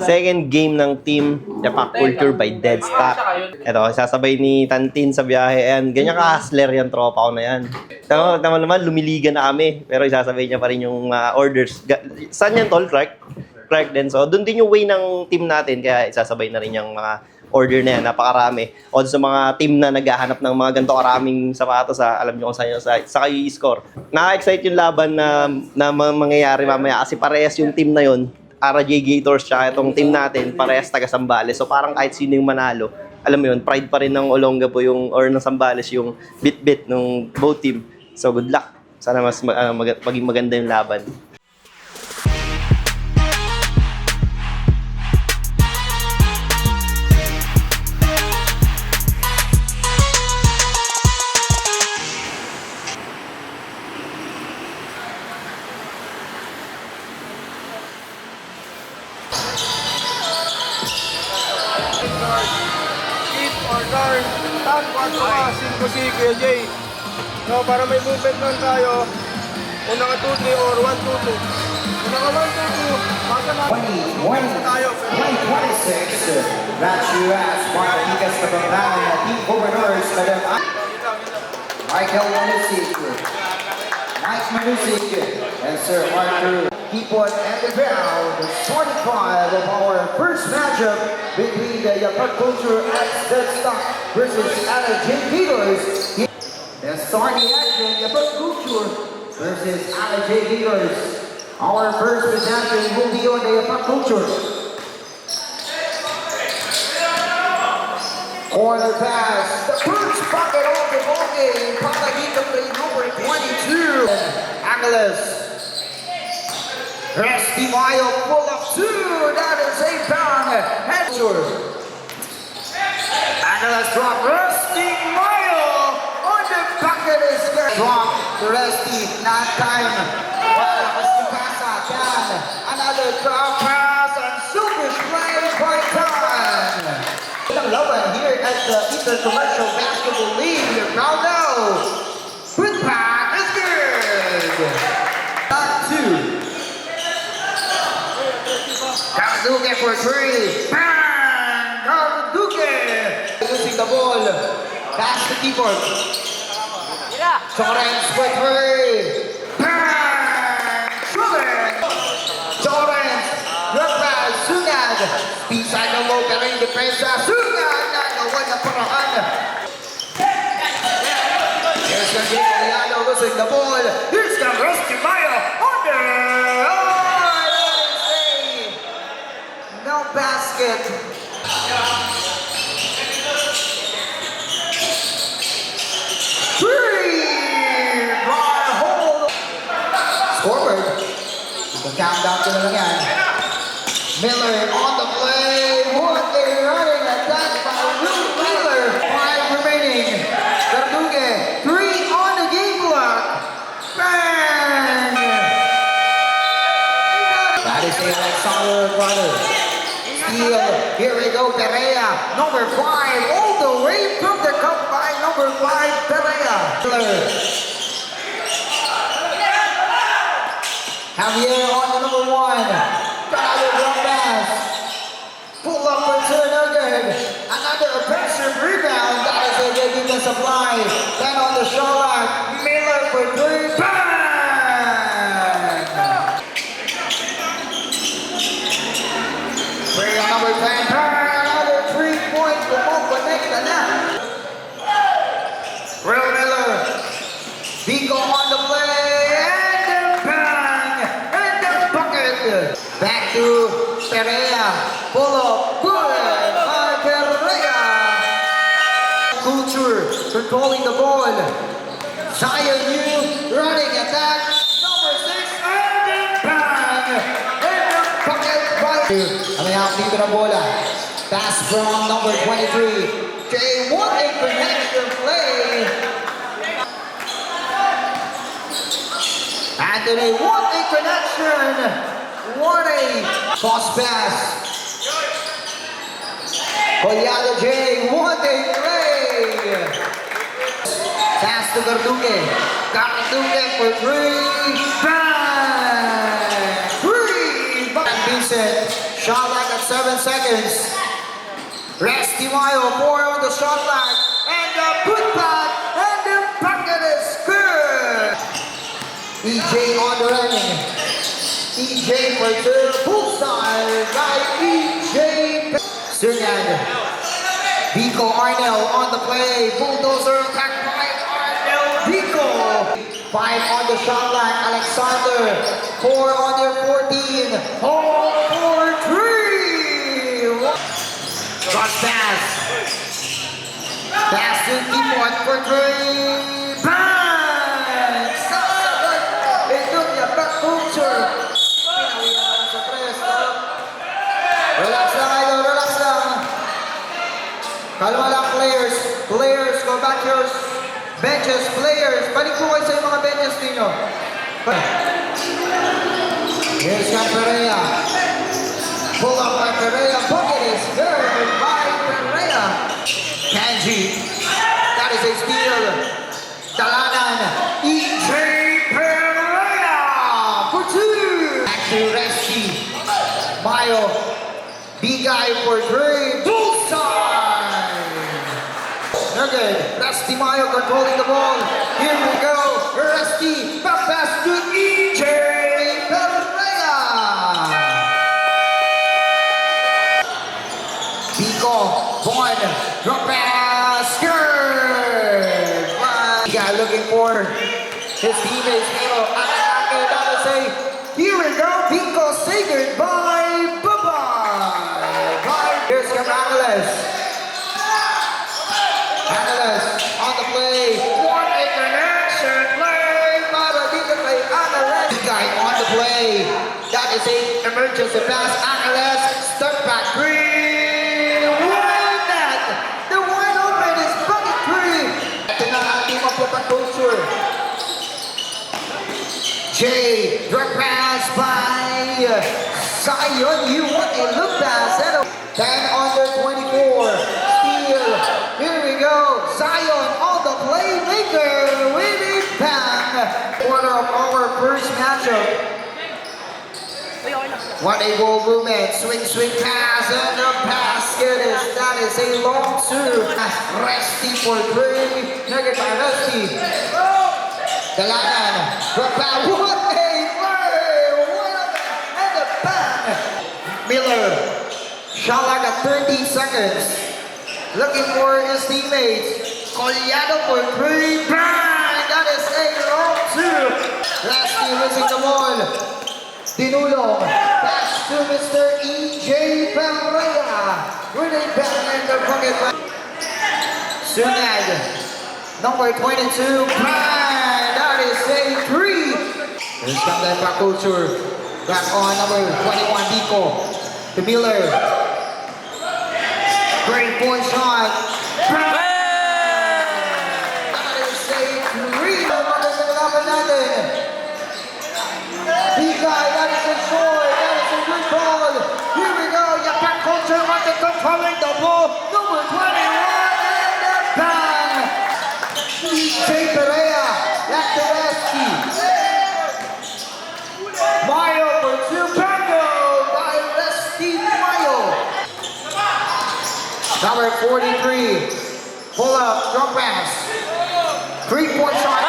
Second game ng team Yapak Culture by Deadstock. Ito, sasabay ni Tantin sa biyahe. Ayan, ganyan ka-hustler yan, tropa ko na yan. Tama naman, lumiliga na kami. Pero isasabay niya pa rin yung orders. Saan yan, tol? Clark din. So, doon din yung way ng team natin. Kaya isasabay na rin yung mga order na yan. Napakarami. O sa mga team na naghahanap ng mga ganito karaming sapatos, alam niyo kung saan kayo i-score. Nakaka-excite yung laban na mangyayari mamaya. Kasi parehas yung team na yun. RJ Gators tsaka itong team natin, parehas taga Sambales. So parang kahit sino yung manalo, alam mo yun, pride pa rin ng Olongapo or ng Sambales yung bit-bit ng both team. So good luck. Sana mas maging maganda yung laban. Tan, 4 5 si Kuya Jay. So, para may movement lang tayo, unang ka 2-3 or 1-2-2. Unang ka 1-2-2, baka na tayo. 2026, Match US, Marquez Kapampangan, Team Governors, Madam Michael Manusik, Mike Manusik, and Sir Arthur. Keep on at the ground, 45 of our first matchup between the Yapak Culture at Deadstock versus LJ Gators. The starting action, Yapak Culture versus LJ Gators. Our first possession will be on the Yapak Culture. Corner pass, the first bucket off the ball game, Papagito play number 22, Angeles. Rusty Mayo full of 2, that is a pound, Hector. Angeles drop, Rusty Mayo on the bucket is good. Drop to Rusty, not time. Well, Rusty Casa can, another drop pass and super play by Tan. Ang laban here at the Intercommercial Basketball League, we're proud now. Put back is good. Not 2. Carduque for 3. Bang! Carduque! Losing the ball. Pass to keyboard. Torrens for 3. Bang! Torrens. Good pass. Sungad. Pisay ng low ka rin depensa. Sungad! Nagawa na paraan. Here's the Giliano losing the ball. Here's the Rusty Mayo. Under! No basket. Three! Bar hold. Scoreboard. The countdown to na lang yan. Miller on the play. What a running attack by Will Miller. 5 remaining. Carduque. 3 on the game clock. Bang! That is a Alexander brother. Here we go, Perea, number 5, all the way from the cup by number 5, Perea. Javier on the number 1, Carlo Gomez, pull up for Turner, another offensive rebound, that is a good defensive supply. Then on the shot rack, Miller for 3, bang! Number 10, another 3-point, connect na na. Will Miller, Vico on the play, and the bang, and the bucket. Back to Perea, pull up, good by Perea. Culture controlling the ball. Zion Yu running attack, number 6, and the bang, and the bucket by. Amayang dito na bola. Pass from number 23. Jay, what a connection play. Anthony, what a connection. What a cross pass. Collado Jay, what a play. Pass to Carduque. Carduque for 3. Bang! 3! Vincent, shot like a 7 seconds. Resty Mayo, 4 on the shot line. And the putback, and the bucket is good. EJ on the running. EJ for the bullseye by EJ. Sunyan. Vico Arnell on the play. Bulldozer attack by Arnell Vico. 5 on the shot line. Alexander. 4 on their 14. All for 3. Cross pass. Pass to Kimon for 3. Bang! Sasagad. Ito niya. Back culture. Pinawihan sa press. Relax lang idol. Relax lang. Kalma lang players. Players, go back to your benches. Players, balik po kayo sa yung mga benches ninyo. Here's Perea. Pull up by Perea. Bucket is good by Perea. Kanji. That is a steal. Dalanan. EJ Perea for 2. Back to Resty. Mayo. Bigay for 3. Bullseye. They're good. Resty Mayo controlling the ball. Here we go. Resty. Back pass to EJ Perea. Pico. One. Drop pass. Good. Guy looking for his teammates. Here we go. Pico say goodbye. Bye-bye. Bye. Here's Canales. Canales on the play. One connection play. Para dito kay Canales. Guy on the play. That is a emergency pass. Canales. Step back. 3. One net. The wide open is bucket 3. Ito na ang team of the culture. Jay, drop pass by Zion. You want a look pass. 10 under 24. Steal. Here we go. Zion on the playmaker. With a bang. Quarter of our first matchup. What a ball movement. Swing pass. And the basket is, that is a long two. Resty for 3. Negative by Resty. Dalanan, drop out, what a play, and the bang. Miller, shot like at 30 seconds, looking for his teammates. Collado for 3, bang, that is a long 2. Resty losing the ball. Dinulong, pass to Mr. EJ Perea. With a bang in the bucket. Sunag, number 22, bang. That is a 3. Here's come the back culture. Back on number 21, Vico. To Miller. Great point shot. That is a 3. Magandang natin. Bigay, that is a short. That is a good ball. Here we go. Your back culture controlling the ball. Number 21 and the bang. EJ Perea. That's the Resty. Mayo for 2. Tango by Resty Mayo. Number 43. Pull up, drop pass. 3-point shot.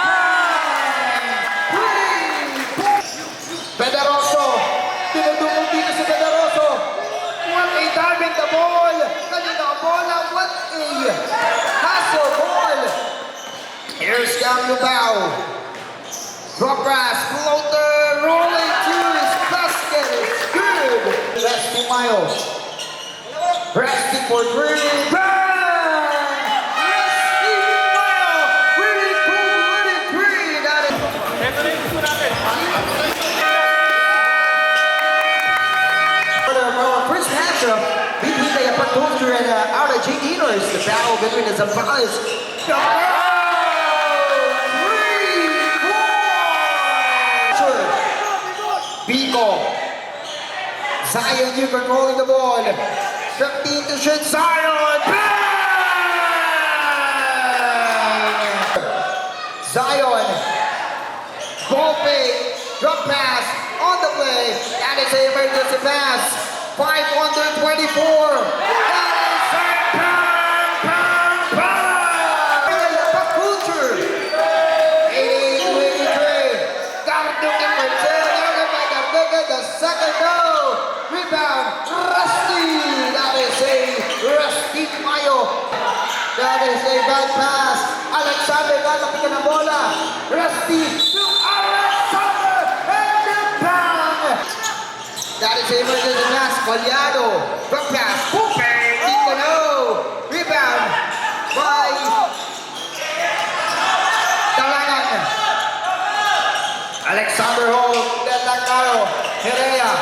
Pederoso. Tinutulong dito si Pederoso. What a diving the ball. Kanina ang bola. What a hustle ball. Here's Cam Lubao. Drop pass, floater, rolling to his basket. It's good. Resty Miles. Resty for 3. Bang! Resty Miles. Really cool, really green. That is. Our first matchup between the Apatoster and RJ Dinos. The battle between the Zambales. Pico. Zion, you controlling the ball. 15 to shoot. Zion. Bang! Zion. Ball fake. Drop pass on the play. That is an emergency pass. 5 under 24. That is a Culture. 88-23. Garduque for Taylor by Garduque. The second goal. Rebound. Rusty. That is a Rusty Mayo. That is a bad pass. Alexander natapikan ng bola. Rusty to Alexander. And the bang. That is a emergency pass. Collado. Back pass. Cooper. Ticano. Rebound by Talangan. Alexander Hall. Delacaro. Herea.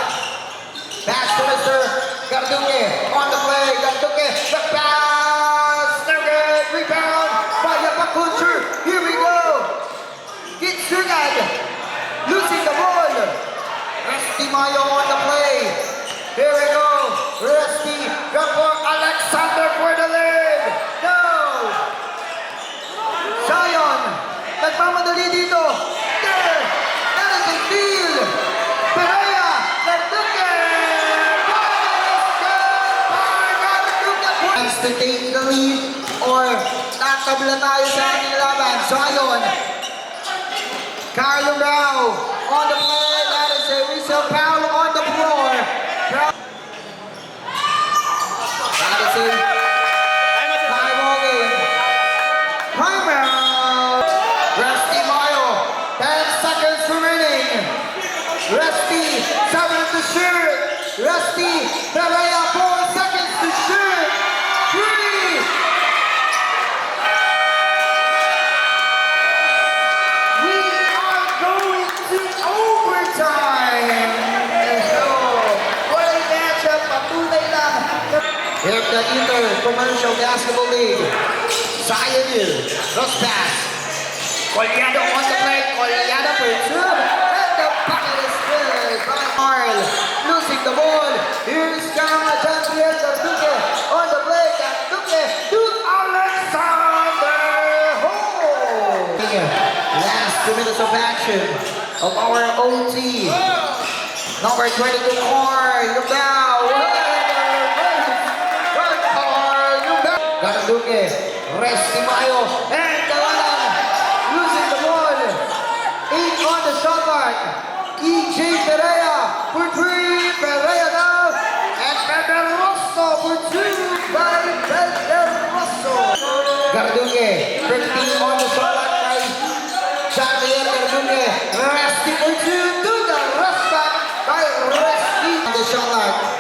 Pass to Mr. Garduque. On the play. Garduque. Back pass. No good. Rebound by Yapakultur. Here we go. Get Sugad. Losing the ball. Rusty Mayo on the play. Here we go. Rusty. Good for Alexander for the lead. No. Zion. Nagmamadali dito. There. That is a steal. Pereira. Garduque. Wants to take the lead or tatabla tayo sa ating laban. Zion. Carlo Rao on the play. That is a whistle foul on the floor. That is a time ball game. Timeout. Rusty Mayo. 10 seconds remaining. Rusty, 7 to shoot. Rusty, Pereira, 4 seconds to shoot. 3. We are going to overtime. So, what a matchup. Patuloy lang. Here's the Inter Commercial Basketball League. Zion Hill. Cross pass. Collado on the play. Collado for 2. And the bucket is good by Carl. Losing the ball. Here's Jean-Pierre Garduque on the play. Garduque to Alexander Hall. Last 2 minutes of action of our OT. Number 22, Carl. Look now. Garduque. Rusty Mayo. And Talangan. Losing the ball. 8 on the shot clock. EJ Pereira for 3. Pereira now. And Pedroso for 2 by Pedroso. Garduque. 13 on the shot clock by Javier Garduque. Rusty for 2 to the rush back by Rusty on the shot clock.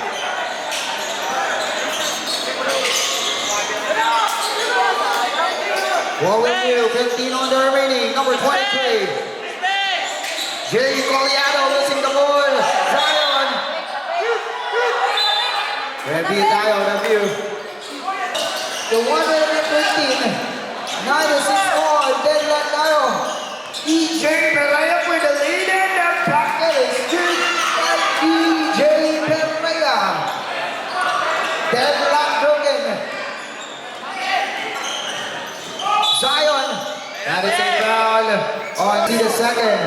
What will you? 15 on the remaining. Number 23. Jerry Collado losing the ball. Zion. Review tayo, review. The 115. 96 all. Deadlock tayo. EJ Pereira for the lead and the pocket is good by EJ Pereira. Deadlock broken. Zion. That is a foul on to the second.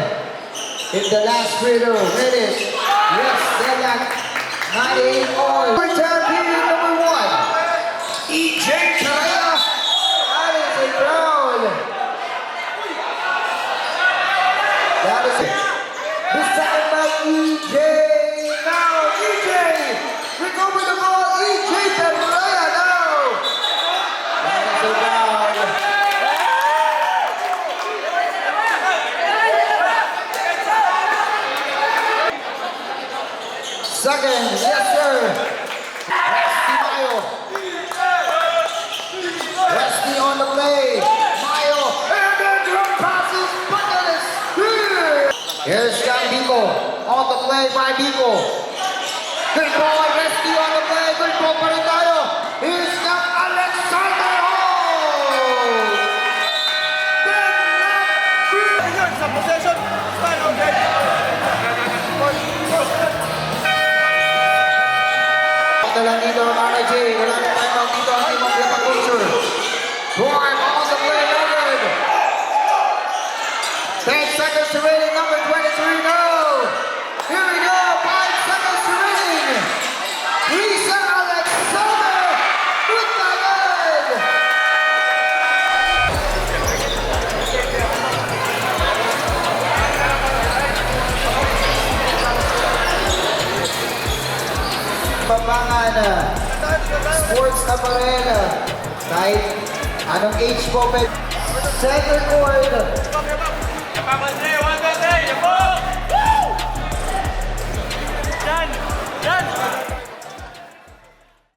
In the last minute. Yes, deadlock. 98 all. Return period number 1. EJ Pereira. That is a foul. That is it. The second by EJ. Now EJ. Recover the ball. EJ Pereira now. That is a foul. Second, yes sir. Rusty Mayo. Rusty on the play. Mayo. And the drop passes. Bucket is good. Here's John Bico. On the play by Bico. Good ball. Rusty on the play. Good ball pa rin tayo. Here's John Alexander Hall. Sa possession. Start out game. Ito lang dito ang RJ. Wala na timeout dito ang team of Yapakultur. Dwarf on the play, numbered. 10 seconds remaining, number 23, no. Here we go, 5 seconds remaining. Sports na pa rin. Kahit anong age po, center court.